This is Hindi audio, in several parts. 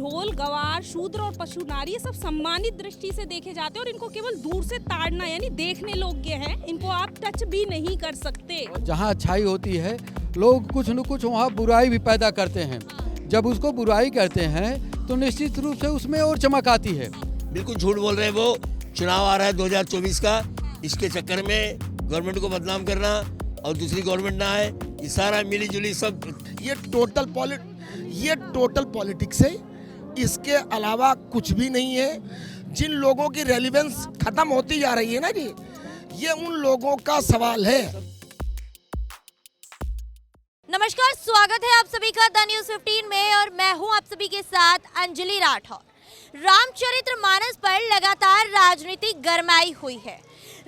ढोल गवार शूद्र और पशु नारी ये सब सम्मानित दृष्टि से देखे जाते हैं और इनको केवल दूर से ताड़ना यानी देखने योग्य है, इनको आप टच भी नहीं कर सकते। जहाँ अच्छाई होती है लोग कुछ न कुछ वहाँ बुराई भी पैदा करते हैं। जब उसको बुराई करते हैं तो निश्चित रूप से उसमें और चमक आती है। बिल्कुल झूठ बोल रहे हैं वो। चुनाव आ रहा है 2024 का, इसके चक्कर में गवर्नमेंट को बदनाम करना और दूसरी गवर्नमेंट ना आए, ये सारा मिली जुली सब ये टोटल पॉलिटिक्स है, इसके अलावा कुछ भी नहीं है। जिन लोगों की रेलिवेंस खत्म होती जा रही है ना जी, ये उन लोगों का सवाल है। नमस्कार, स्वागत है आप सभी का द न्यूज़ 15 में और मैं हूं आप सभी के साथ अंजलि राठौर। रामचरितमानस पर लगातार राजनीति गरमाई हुई है।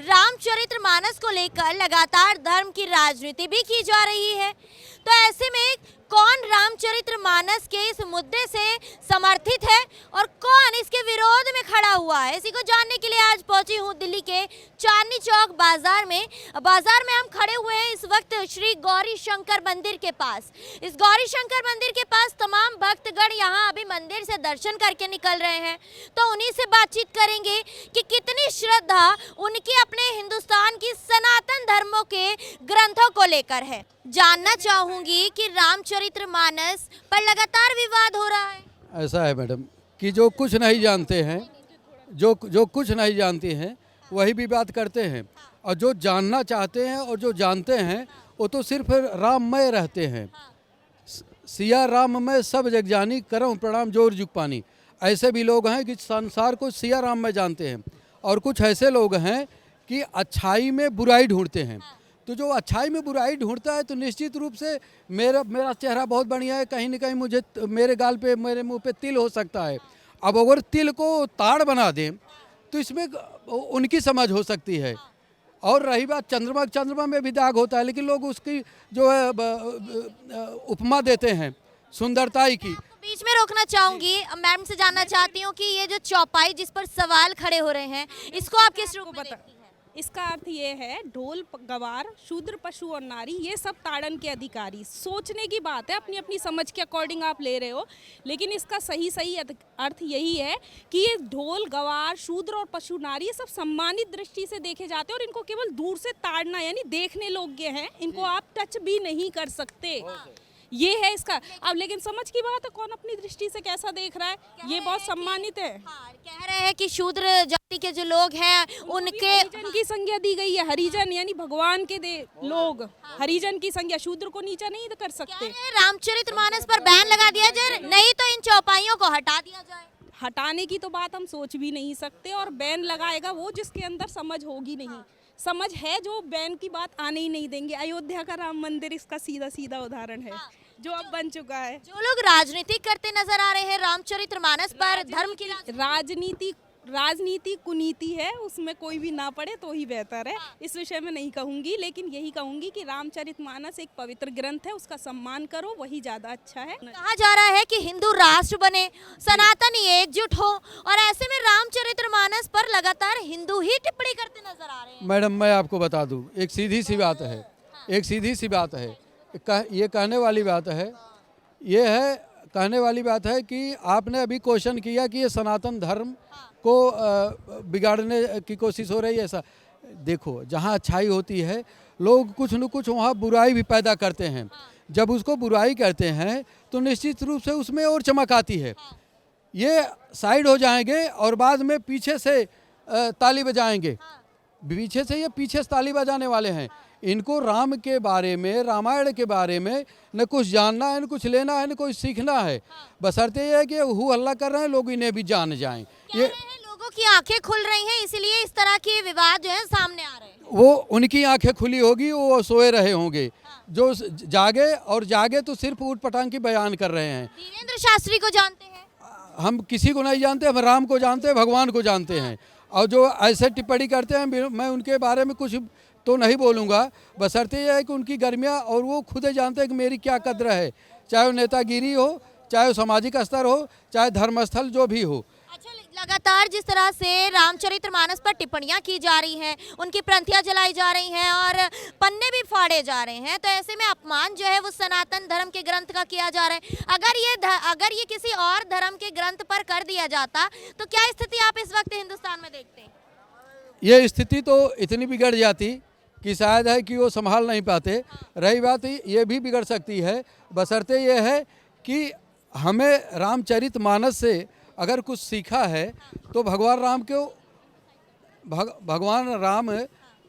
रामचरितमानस को लेकर लगातार धर्म की राजनीति भी की जा रही है। तो ऐसे में कौन रामचरितमानस के इस मुद्दे से समर्थित है और कौन इसके विरोध में खड़ा हुआ है, इसी को जानने के लिए आज पहुंची हूं दिल्ली के चांदनी चौक बाजार में हम खड़े हुए हैं इस वक्त श्री गौरी शंकर मंदिर के पास। इस गौरी शंकर मंदिर के पास तमाम भक्तगण यहां अभी मंदिर से दर्शन करके निकल रहे हैं, तो उन्हीं से बातचीत करेंगे कि कितनी श्रद्धा उनकी अपने हिंदुस्तान की सनातन धर्मों के ग्रंथों को लेकर है। जानना चाहूंगी कि रामचरितमानस पर लगातार विवाद हो रहा है। ऐसा है मैडम कि जो कुछ नहीं जानते हैं, जो कुछ नहीं जानती हैं वही भी बात करते हैं, और जो जानना चाहते हैं और जो जानते हैं वो तो सिर्फ राममय रहते हैं। सिया राममय सब जग जानी, करम प्रणाम जोर जुग पानी। ऐसे भी लोग हैं कि संसार को सिया राम में जानते हैं, और कुछ ऐसे लोग हैं कि अच्छाई में बुराई ढूंढते हैं। तो जो अच्छाई में बुराई ढूंढता है तो निश्चित रूप से मेरा चेहरा बहुत बढ़िया है, कहीं न कहीं मुझे मेरे गाल पे मेरे मुंह पे तिल हो सकता है। अब अगर तिल को ताड़ बना दें तो इसमें उनकी समझ हो सकती है। और रही बात चंद्रमा में भी दाग होता है, लेकिन लोग उसकी जो है उपमा देते हैं सुंदरताई की। बीच में रोकना चाहूंगी, मैम से जानना चाहती हूँ कि ये जो चौपाई जिस पर सवाल खड़े हो रहे हैं, इसको आप किस रूप में देखती हैं? इसका अर्थ ये है ढोल गवार शूद्र पशु और नारी ये सब ताड़न के अधिकारी। सोचने की बात है, अपनी अपनी समझ के अकॉर्डिंग आप ले रहे हो, लेकिन इसका सही अर्थ यही है कि ये ढोल गवार शूद्र और पशु नारी ये सब सम्मानित दृष्टि से देखे जाते हैं और इनको केवल दूर से ताड़ना यानी देखने योग्य है, इनको आप टच भी नहीं कर सकते। ये है इसका। अब लेकिन समझ की बात है, कौन अपनी दृष्टि से कैसा देख रहा है, ये बहुत सम्मानित है। कह रहे हैं कि शूद्र जाति के जो लोग हैं उनके हरिजन की संज्ञा दी गई है। हरिजन यानी भगवान के लोग, हरिजन की संज्ञा, शूद्र को नीचा नहीं कर सकते। रामचरितमानस पर बैन लगा दिया जाए, नहीं तो इन चौपाइयों को हटा दिया जाए। हटाने की तो बात हम सोच भी नहीं सकते, और बैन लगाएगा वो जिसके अंदर समझ होगी नहीं। समझ है जो बैन की बात आने ही नहीं देंगे। अयोध्या का राम मंदिर इसका सीधा उदाहरण है, जो अब बन चुका है। जो लोग राजनीति करते नजर आ रहे हैं रामचरितमानस पर, धर्म की राजनीति कुनीति है, उसमें कोई भी ना पड़े तो ही बेहतर है। इस विषय में नहीं कहूंगी, लेकिन यही कहूंगी कि रामचरितमानस एक पवित्र ग्रंथ है, उसका सम्मान करो, वही ज्यादा अच्छा है। कहा जा रहा है कि हिंदू राष्ट्र बने, सनातनी एकजुट हो, और ऐसे में रामचरितमानस पर लगातार हिंदू ही टिप्पणी करते नजर आ रहे हैं। मैडम मैं आपको बता दूं, एक सीधी सी बात है, ये कहने वाली बात है कि आपने अभी क्वेश्चन किया कि ये सनातन धर्म को बिगाड़ने की कोशिश हो रही है। ऐसा देखो, जहाँ अच्छाई होती है लोग कुछ न कुछ वहाँ बुराई भी पैदा करते हैं। जब उसको बुराई करते हैं तो निश्चित रूप से उसमें और चमक आती है। ये साइड हो जाएंगे और बाद में पीछे से ताली बजाएंगे। पीछे से ताली बजाने वाले हैं। इनको राम के बारे में, रामायण के बारे में न कुछ जानना है, न कुछ लेना है, न कुछ सीखना है। बशर्ते ये है कि हु हल्ला कर रहे हैं, लोग इन्हें भी जान जाएं। ये लोगों की आंखें खुल रही हैं, इसलिए इस तरह के विवाद जो है सामने आ रहे हैं। वो उनकी आंखें खुली होगी, वो सोए रहे होंगे। जो जागे तो सिर्फ ऊट पटांग की बयान कर रहे हैं। धीरेन्द्र शास्त्री को जानते हैं? हम किसी को नहीं जानते, हम राम को जानते हैं, भगवान को जानते हैं। और जो ऐसे टिप्पणी करते हैं, मैं उनके बारे में कुछ तो नहीं बोलूँगा। बशर्ते यह है कि उनकी गर्मियाँ, और वो खुद ही जानते हैं कि मेरी क्या कद्र है, चाहे वो नेतागिरी हो, चाहे वो सामाजिक स्तर हो, चाहे धर्मस्थल जो भी हो। अच्छा, लगातार जिस तरह से रामचरितमानस पर टिप्पणियां की जा रही हैं, उनकी प्रंथियां जलाई जा रही हैं और पन्ने भी फाड़े जा रहे हैं, तो ऐसे में अपमान जो है वो सनातन धर्म के ग्रंथ का किया जा रहा है। अगर ये किसी और धर्म के ग्रंथ पर कर दिया जाता तो क्या स्थिति आप इस वक्त हिंदुस्तान में देखते हैं? ये स्थिति तो इतनी बिगड़ जाती कि शायद है कि वो संभाल नहीं पाते। रही बात ये भी बिगड़ सकती है, बशर्ते ये है कि हमें रामचरितमानस से अगर कुछ सीखा है तो भगवान राम को भगवान राम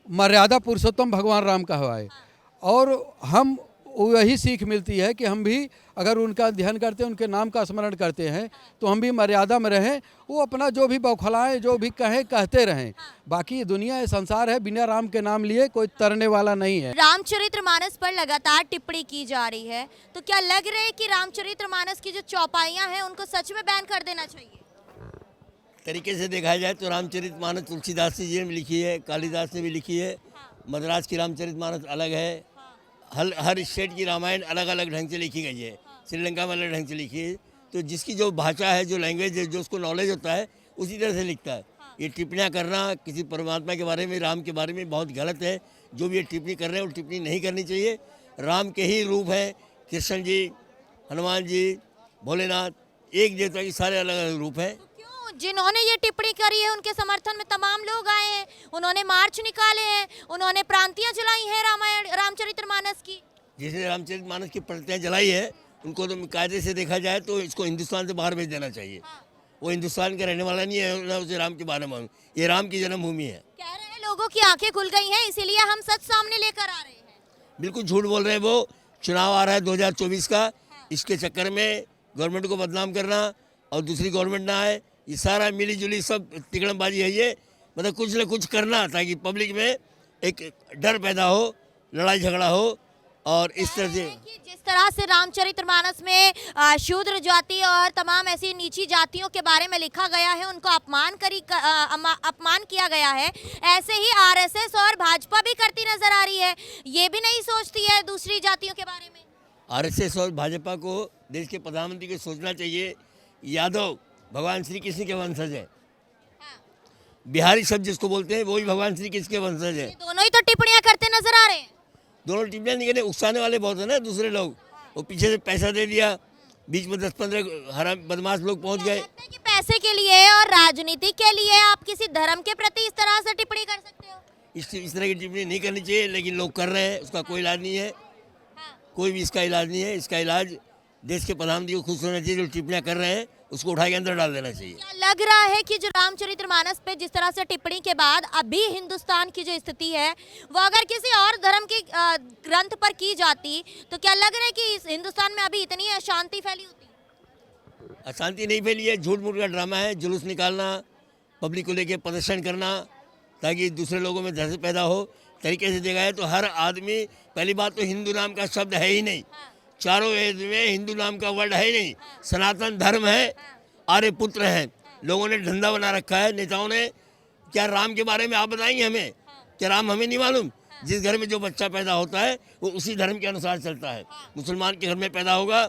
मर्यादा पुरुषोत्तम भगवान राम कहवाए, और हम वही सीख मिलती है कि हम भी अगर उनका ध्यान करते हैं, उनके नाम का स्मरण करते हैं तो हम भी मर्यादा में रहें। वो अपना जो भी बौखलाएं, जो भी कहें, कहते रहें। बाकी दुनिया ये संसार है, बिना राम के नाम लिए कोई तरने वाला नहीं है। रामचरितमानस पर लगातार टिप्पणी की जा रही है, तो क्या लग रहा है कि रामचरितमानस की जो चौपाइयां हैं उनको सच में बैन कर देना चाहिए? तरीके से देखा जाए तो रामचरितमानस तुलसीदास जी ने भी लिखी है, कालिदास ने भी लिखी है। मद्रास की रामचरितमानस अलग है, हर स्टेट की रामायण अलग अलग ढंग से लिखी गई है, श्रीलंका में अलग ढंग से लिखी है। तो जिसकी जो भाषा है, जो लैंग्वेज है, जो उसको नॉलेज होता है, उसी तरह से लिखता है। ये टिप्पणियाँ करना किसी परमात्मा के बारे में, राम के बारे में बहुत गलत है। जो भी ये टिप्पणी कर रहे हैं वो टिप्पणी नहीं करनी चाहिए। राम के ही रूप हैं, कृष्ण जी, हनुमान जी, भोलेनाथ, एक देवता की सारे अलग अलग रूप हैं। जिन्होंने ये टिप्पणी करी है उनके समर्थन में तमाम लोग आए हैं, उन्होंने मार्च निकाले हैं, उन्होंने प्रांतियां जलाई हैं रामचरितमानस की। जिसने रामचरितमानस की प्रतियां जलाई है उनको तो कायदे से देखा जाए तो इसको हिंदुस्तान से बाहर भेज देना चाहिए। वो हिंदुस्तान का रहने वाला नहीं है, ना उसे राम के बारे में। ये राम की जन्मभूमि है। कह रहे हैं लोगों की आंखें खुल गई हैं, इसीलिए हम सच सामने लेकर आ रहे हैं। बिल्कुल झूठ बोल रहे हैं वो। चुनाव आ रहा है 2024 का, इसके चक्कर में गवर्नमेंट को बदनाम करना और दूसरी गवर्नमेंट ना आए, ये सारा मिली जुली सब तिकड़मबाजी है। ये मतलब कुछ न कुछ करना ताकि पब्लिक में एक डर पैदा हो, लड़ाई झगड़ा हो। और इस तरह से जिस तरह से रामचरितमानस में शूद्र जाति और तमाम ऐसी नीची जातियों के बारे में लिखा गया है, उनको अपमान किया गया है, ऐसे ही आरएसएस और भाजपा भी करती नजर आ रही है। ये भी नहीं सोचती है दूसरी जातियों के बारे में। आरएसएस और भाजपा को देश के प्रधानमंत्री को सोचना चाहिए। यादव भगवान श्री कृष्ण के वंशज है, बिहारी सब जिसको बोलते हैं वो भी भगवान श्री कृष्ण के वंशज है। दोनों ही तो टिप्पणियां करते नजर आ रहे हैं। दोनों टिप्पणियां नहीं करते, उकसाने वाले बहुत है ना दूसरे लोग। वो पीछे से पैसा दे दिया, बीच में 10-15 हराम बदमाश लोग पहुंच गए। कि पैसे के लिए और राजनीति के लिए आप किसी धर्म के प्रति इस तरह से टिप्पणी कर सकते हो? इस तरह की टिप्पणी नहीं करनी चाहिए, लेकिन लोग कर रहे हैं। उसका कोई इलाज नहीं है, कोई भी इसका इलाज नहीं है। इसका इलाज देश के प्रधानमंत्री को खुश होना चाहिए। जो टिप्पणियां कर रहे हैं उसको उठा के अंदर डाल देना चाहिए। क्या लग रहा है कि जो रामचरितमानस पे जिस तरह से टिप्पणी के बाद अभी हिंदुस्तान की जो स्थिति है वो अगर किसी और धर्म के ग्रंथ पर की जाती तो क्या लग रहा है कि इस हिंदुस्तान में अभी इतनी अशांति फैली होती? अशांति नहीं फैली है, झूठ मूठ का ड्रामा है। जुलूस निकालना, पब्लिक को लेके प्रदर्शन करना ताकि दूसरे लोगों में दहशत पैदा हो। तरीके से देखा है तो हर आदमी, पहली बात तो हिंदू नाम का शब्द है ही नहीं, चारों वेद में हिंदू नाम का वर्ड है ही नहीं। सनातन धर्म है, आर्य पुत्र है। लोगों ने धंधा बना रखा है, नेताओं ने। क्या राम के बारे में आप बताएंगे हमें? क्या राम हमें नहीं मालूम? जिस घर में जो बच्चा पैदा होता है वो उसी धर्म के अनुसार चलता है। मुसलमान के घर में पैदा होगा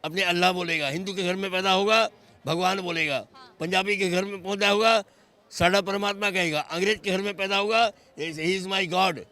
अपने अल्लाह बोलेगा, हिंदू के घर में पैदा होगा भगवान बोलेगा, पंजाबी के घर में पैदा होगा साडा परमात्मा कहेगा, अंग्रेज के घर में पैदा होगा ही इज़ माई गॉड।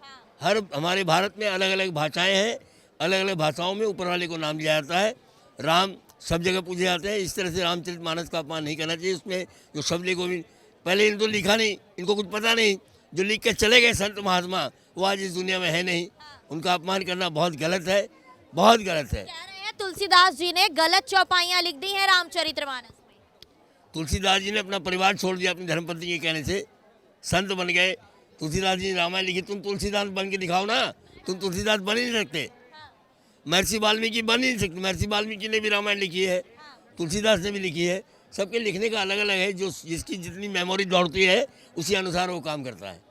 हर हमारे भारत में अलग अलग भाषाएँ हैं, अलग अलग भाषाओं में ऊपर वाले को नाम लिया जाता है। राम सब जगह पूजे जाते हैं। इस तरह से रामचरितमानस का अपमान नहीं करना चाहिए। उसमें जो शब्द को भी पहले इनको लिखा नहीं, इनको कुछ पता नहीं, जो लिख के चले गए संत महात्मा वो आज इस दुनिया में है नहीं। उनका अपमान करना बहुत गलत है, बहुत गलत है। कह रहे हैं तुलसीदास जी ने गलत चौपाइयां लिख दी हैं रामचरितमानस में। तुलसीदास जी ने अपना परिवार छोड़ दिया अपनी धर्मपत्नी के कहने से, संत बन गए। तुलसीदास जी ने रामायण लिखी, तुम तुलसीदास बन के दिखाओ ना। तुम तुलसीदास बन ही नहीं सकते, महर्षि वाल्मीकि बन ही नहीं सकते। महर्षि वाल्मीकि ने भी रामायण लिखी है, तुलसीदास ने भी लिखी है। सबके लिखने का अलग अलग है, जो जिसकी जितनी मेमोरी दौड़ती है उसी अनुसार वो काम करता है।